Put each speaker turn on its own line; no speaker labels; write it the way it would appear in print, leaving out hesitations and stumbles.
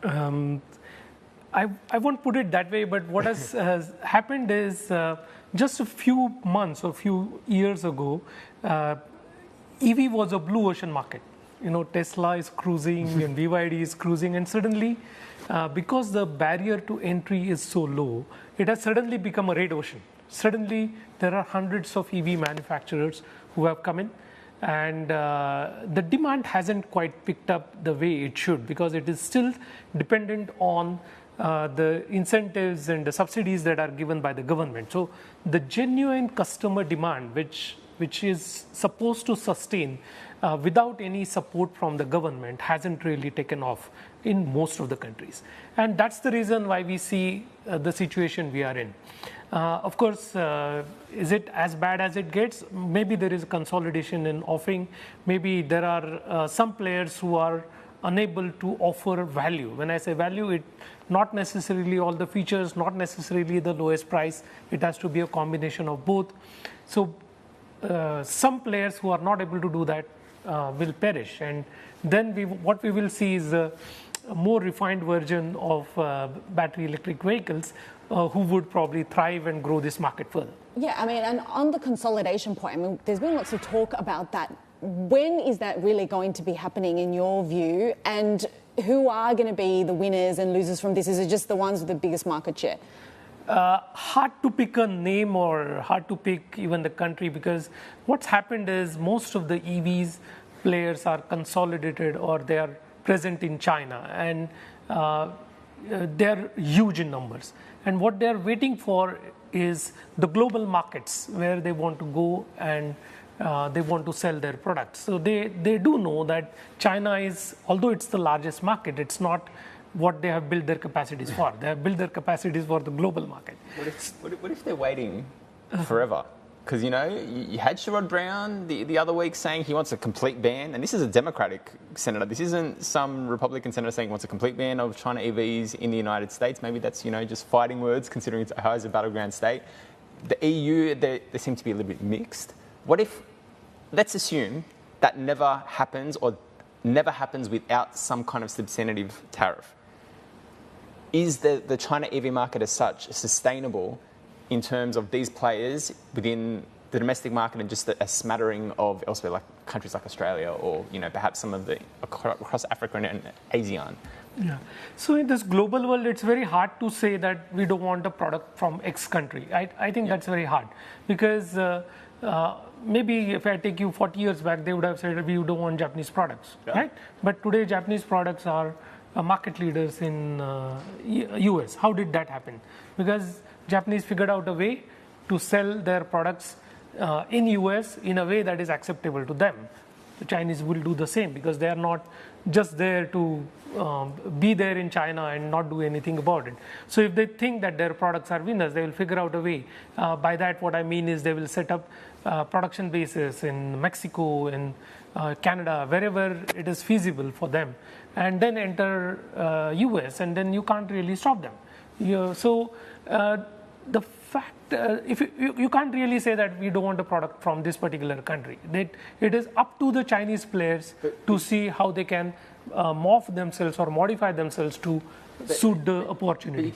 Um, I won't put it that way, but what has happened is just a few months or few years ago, EV was a blue ocean market. You know, Tesla is cruising and BYD is cruising, and suddenly, because the barrier to entry is so low, it has suddenly become a red ocean. Suddenly, there are hundreds of EV manufacturers who have come in, and the demand hasn't quite picked up the way it should, because it is still dependent on the incentives and the subsidies that are given by the government. So the genuine customer demand, which is supposed to sustain without any support from the government, hasn't really taken off in most of the countries. And that's the reason why we see the situation we are in. Of course, is it as bad as it gets? Maybe there is a consolidation in offering. Maybe there are some players who are unable to offer value. When I say value, it not necessarily all the features, not necessarily the lowest price. It has to be a combination of both. So some players who are not able to do that will perish, and then what we will see is a more refined version of battery electric vehicles who would probably thrive and grow this market further.
Yeah, I mean, and on the consolidation point, I mean, there's been lots of talk about that. When is that really going to be happening in your view, and who are going to be the winners and losers from this? Is it just the ones with the biggest market share?
Hard to pick a name or hard to pick even the country, because what's happened is most of the EVs players are consolidated or they are present in China, and they're huge in numbers. And what they're waiting for is the global markets where they want to go and they want to sell their products. So they do know that China is, although it's the largest market, it's not what they have built their capacities for. They have built their capacities for the global market.
What if they're waiting forever? Because, you know, you had Sherrod Brown the other week saying he wants a complete ban, and this is a Democratic senator. This isn't some Republican senator saying he wants a complete ban of China EVs in the United States. Maybe that's, you know, just fighting words, considering Ohio's a battleground state. The EU, they seem to be a little bit mixed. What if, let's assume that never happens, or never happens without some kind of substantive tariff. Is the China EV market as such sustainable in terms of these players within the domestic market and just a smattering of elsewhere, like countries like Australia, or, you know, perhaps some of the across Africa and ASEAN?
Yeah. So in this global world, it's very hard to say that we don't want a product from X country. I think that's very hard, because maybe if I take you 40 years back, they would have said we don't want Japanese products, right? But today, Japanese products are market leaders in US. How did that happen? Because Japanese figured out a way to sell their products in US in a way that is acceptable to them. The Chinese will do the same, because they are not just there to be there in China and not do anything about it. So if they think that their products are winners, they will figure out a way. By that, what I mean is they will set up production bases in Mexico, in Canada, wherever it is feasible for them, and then enter US, and then you can't really stop them. So the fact, if you can't really say that we don't want a product from this particular country. It is up to the Chinese players to see how they can morph themselves or modify themselves to suit the opportunity.